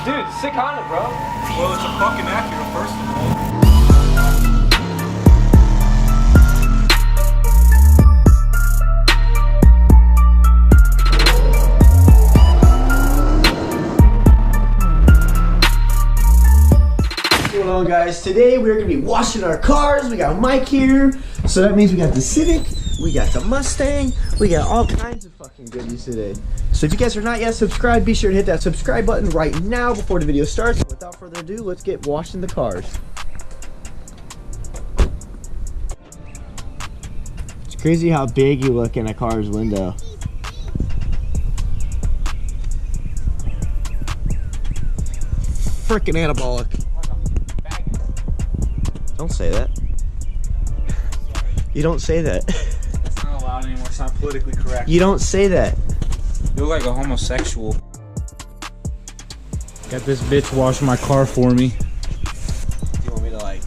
Dude, sick Honda, bro. Well, it's a fucking Acura, first of all. What's going on, guys? Today we're gonna be washing our cars. We got Mike here, so that means we got the Civic, we got the Mustang, we got all kinds of fucking goodies today. So if you guys are not yet subscribed, be sure to hit that subscribe button right now before the video starts. Without further ado, let's get washing the cars. It's crazy how big you look in a car's window. Freaking anabolic. Don't say that. You don't say that. That's not allowed anymore. It's not politically correct. You don't say that. You look like a homosexual. Got this bitch washing my car for me. Do you want me to like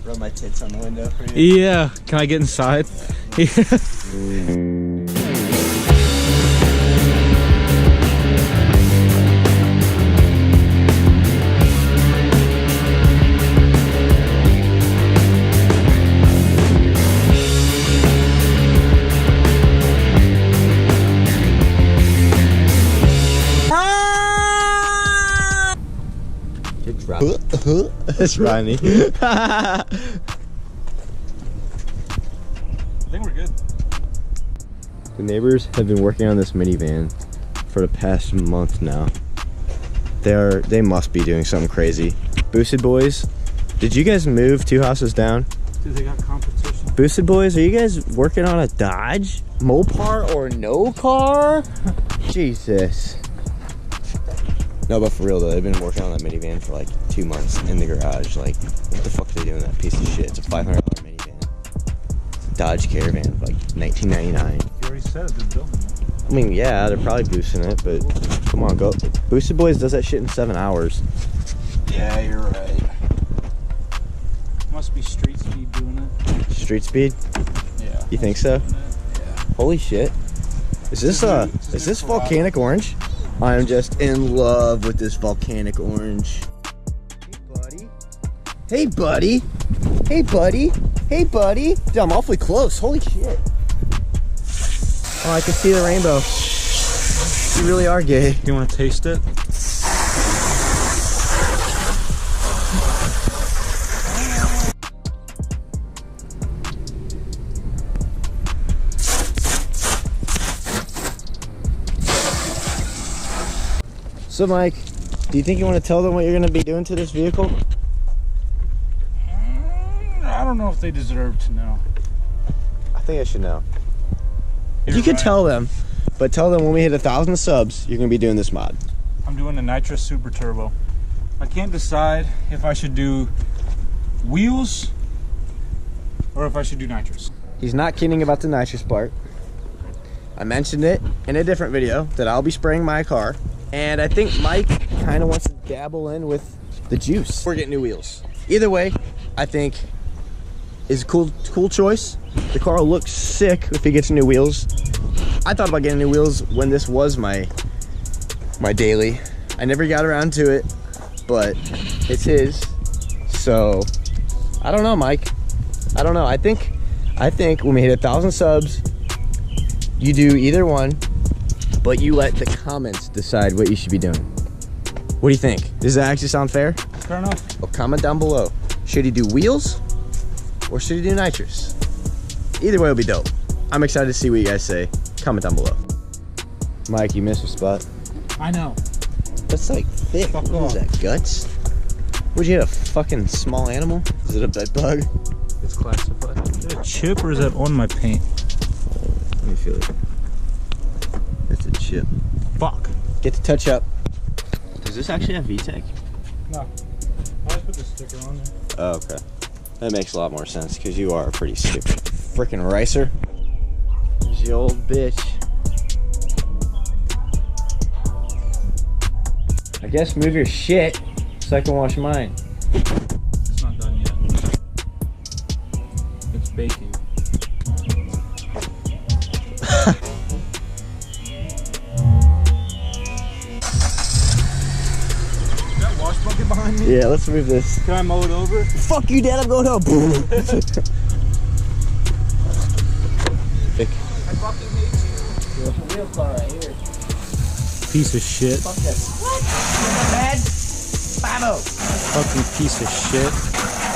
rub my tits on the window for you? Yeah. Can I get inside? Yeah. That's Ronnie. I think we're good. The neighbors have been working on this minivan for the past month now. They must be doing something crazy. Boosted Boys, did you guys move 2 houses down? Dude, they got competition. Boosted Boys, are you guys working on a Dodge? Mopar or no car? Jesus. No, but for real though, they've been working on that minivan for like 2 months in the garage. Like, what the fuck are they doing with that piece of shit? It's a $500 minivan. It's a Dodge Caravan, like 1999. You already said it, they're building it. I mean, yeah, they're probably boosting it, but come on, go. Boosted Boys does that shit in 7 hours. Yeah, you're right. Must be Street Speed doing it. Street Speed? Yeah. You think so? Yeah. Holy shit. Is this volcanic orange? I am just in love with this volcanic orange. Hey, buddy. Hey, buddy. Hey, buddy. Hey, buddy. Dude, I'm awfully close. Holy shit. Oh, I can see the rainbow. You really are gay. You want to taste it? So, Mike, do you think you want to tell them what you're going to be doing to this vehicle? I don't know if they deserve to know. I think I should know. You're You could right. tell them, but tell them when we hit 1,000 subs, you're going to be doing this mod. I'm doing the nitrous super turbo. I can't decide if I should do wheels or if I should do nitrous. He's not kidding about the nitrous part. I mentioned it in a different video that I'll be spraying my car. And I think Mike kind of wants to dabble in with the juice. We're getting new wheels. Either way, I think is a cool choice. The car will look sick if he gets new wheels. I thought about getting new wheels when this was my daily. I never got around to it, but it's his. So I don't know, Mike. I don't know. I think when we hit 1,000 subs, you do either one. But you let the comments decide what you should be doing. What do you think? Does that actually sound fair? Fair enough. Well, comment down below. Should he do wheels or should he do nitrous? Either way will be dope. I'm excited to see what you guys say. Comment down below. Mike, you missed a spot. I know. That's like thick. Fuck What off. is that, guts? Would you hit a fucking small animal? Is it a bed bug? It's classified. Is that a chip or is that on my paint? Let me feel it. It's a chip. Fuck. Get the touch up. Does this actually have VTEC? No. I just put the sticker on there. Oh, okay. That makes a lot more sense because you are a pretty stupid freaking racer. There's the old bitch. I guess move your shit so I can wash mine. It's not done yet. It's baking. behind me? Yeah, let's move this. Can I mow it over? Fuck you, Dad, I'm going home. I fucking hate you. The wheel car right here. Piece of shit. Fuck this. What? Dad? Babo. Fucking piece of shit.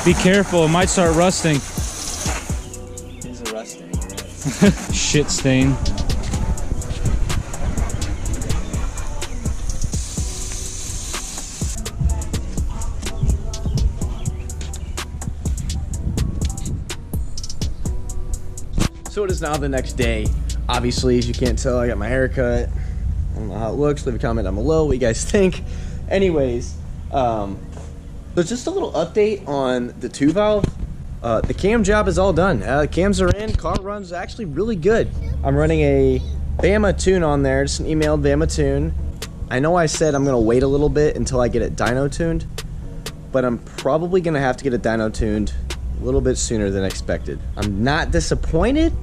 Be careful, it might start rusting. It is a rust stain, you're right. Shit stain. So it is now the next day. Obviously, as you can't tell, I got my hair cut. I don't know how it looks. Leave a comment down below what you guys think. Anyways, there's just a little update on the 2-valve. The cam job is all done. Cams are in. Car runs actually really good. I'm running a Bama tune on there. Just an emailed Bama tune. I know I said I'm going to wait a little bit until I get it dyno tuned, but I'm probably going to have to get it dyno tuned a little bit sooner than expected. I'm not disappointed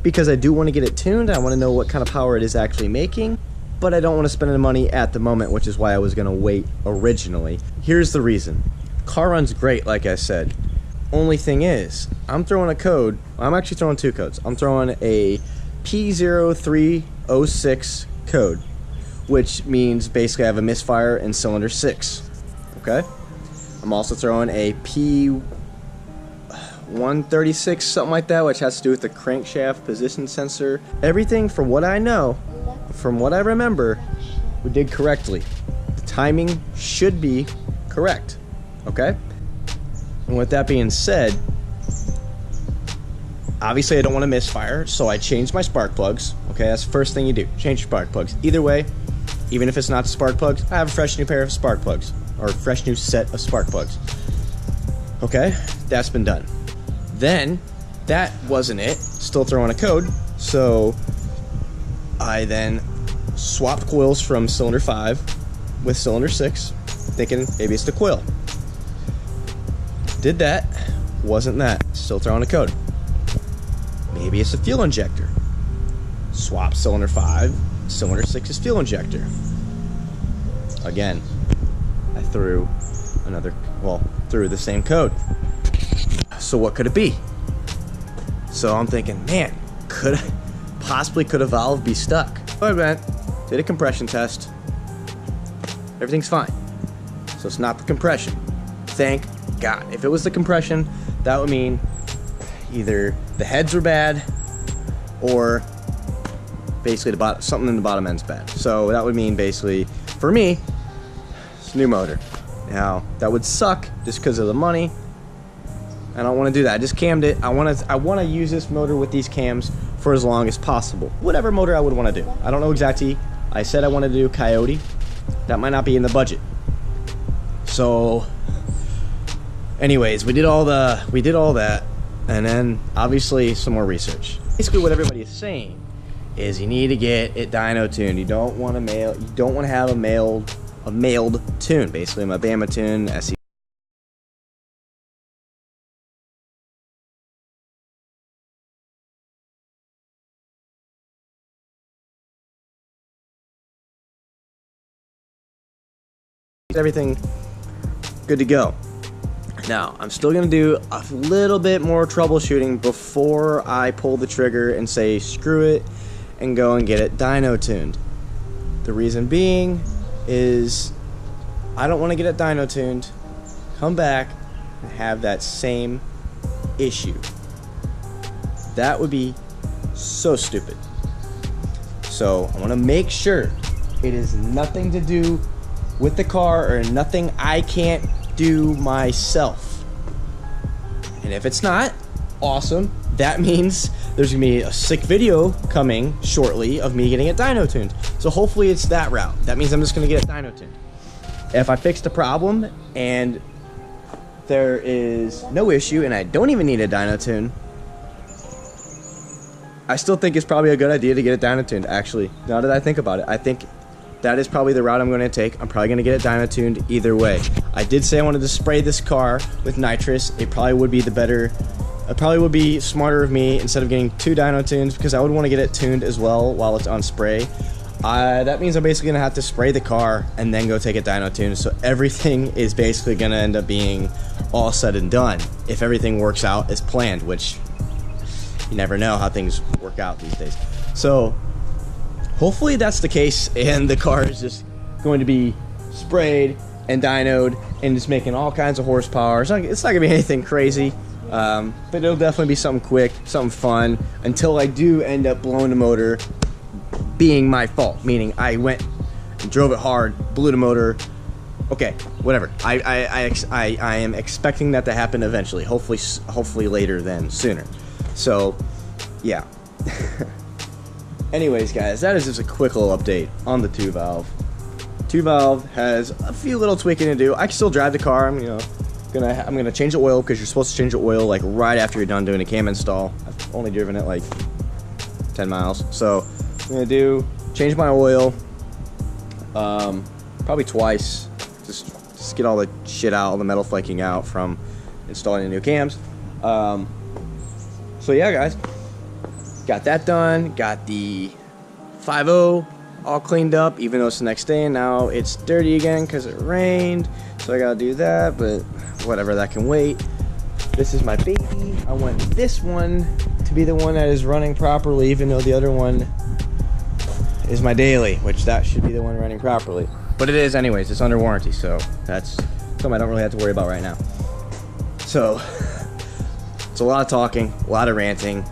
because I do want to get it tuned. I want to know what kind of power it is actually making, but I don't want to spend any money at the moment, which is why I was going to wait originally. Here's the reason. Car runs great, like I said. Only thing is, I'm throwing a code. I'm actually throwing 2 codes. I'm throwing a P0306 code, which means basically I have a misfire in cylinder 6. Okay? I'm also throwing a P136, something like that, which has to do with the crankshaft position sensor. Everything from what I know, from what I remember, we did correctly. The timing should be correct. Okay? And with that being said, obviously I don't want to misfire, so I changed my spark plugs. Okay, that's the first thing you do. Change your spark plugs. Either way, even if it's not spark plugs, I have a fresh new pair of spark plugs, or a fresh new set of spark plugs. Okay, that's been done. Then, that wasn't it. Still throwing a code, so I then swapped coils from cylinder 5 with cylinder 6, thinking maybe it's the coil. Did that, wasn't that. Still throwing a code. Maybe it's a fuel injector. Swap cylinder 5, cylinder 6 is fuel injector. Again, I threw through the same code. So what could it be? So I'm thinking, man, could a valve be stuck? So I went, did a compression test. Everything's fine. So it's not the compression. Thank God. If it was the compression, that would mean either the heads are bad or basically something in the bottom end's bad. So that would mean basically, for me, it's a new motor. Now, that would suck just because of the money. I don't want to do that. I just cammed it. I want to use this motor with these cams for as long as possible. Whatever motor I would want to do. I don't know exactly. I said I wanted to do Coyote. That might not be in the budget. So, anyways, we did all that, and then obviously some more research. Basically, what everybody is saying is you need to get it dyno tuned. You don't want to have a mailed tune. Basically, my Bama tune, SE. Everything good to go. Now, I'm still going to do a little bit more troubleshooting before I pull the trigger and say screw it and go and get it dyno tuned. The reason being is I don't want to get it dyno tuned, come back and have that same issue. That would be so stupid. So I want to make sure it is nothing to do with the car or nothing I can't do myself. And if it's not, awesome. That means there's gonna be a sick video coming shortly of me getting it dyno tuned. So hopefully it's that route. That means I'm just gonna get it dyno tuned. If I fix the problem and there is no issue and I don't even need a dyno tune, I still think it's probably a good idea to get it dyno tuned. Actually, now that I think about it, I think that is probably the route I'm going to take. I'm probably going to get it dyno tuned either way. I did say I wanted to spray this car with nitrous. It probably would be it probably would be smarter of me instead of getting 2 dyno tunes, because I would want to get it tuned as well while it's on spray. that means I'm basically gonna have to spray the car and then go take a dyno tune. So everything is basically gonna end up being all said and done if everything works out as planned, which you never know how things work out these days. So hopefully that's the case, and the car is just going to be sprayed and dynoed and just making all kinds of horsepower. It's not gonna be anything crazy, but it'll definitely be something quick, something fun, until I do end up blowing the motor, being my fault, meaning I went and drove it hard, blew the motor. Okay, whatever. I am expecting that to happen eventually. Hopefully later than sooner. So, yeah. Anyways, guys, that is just a quick little update on the 2-valve. 2-valve has a few little tweaking to do. I can still drive the car. I'm gonna change the oil, because you're supposed to change the oil like right after you're done doing a cam install. I've only driven it like 10 miles, so I'm gonna change my oil, probably twice, just get all the shit out, all the metal flaking out from installing the new cams. So yeah, guys, got that done. Got the 5.0 all cleaned up, even though it's the next day, and now it's dirty again because it rained. So I gotta do that, but whatever, that can wait. This is my baby. I want this one to be the one that is running properly, even though the other one is my daily, which that should be the one running properly. But it is anyways, it's under warranty, so that's something I don't really have to worry about right now. So it's a lot of talking, a lot of ranting.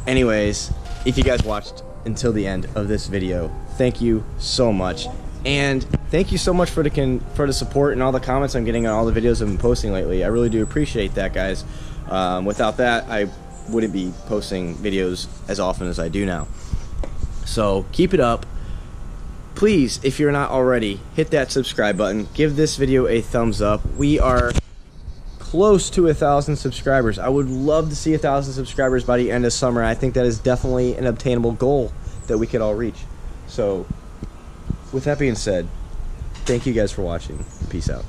Anyways, if you guys watched until the end of this video, thank you so much. And thank you so much for the support and all the comments I'm getting on all the videos I've been posting lately. I really do appreciate that, guys. Without that, I wouldn't be posting videos as often as I do now. So keep it up. Please, if you're not already, hit that subscribe button. Give this video a thumbs up. We are close to 1,000 subscribers. I would love to see 1,000 subscribers by the end of summer. I think that is definitely an obtainable goal that we could all reach. So with that being said, thank you guys for watching. Peace out.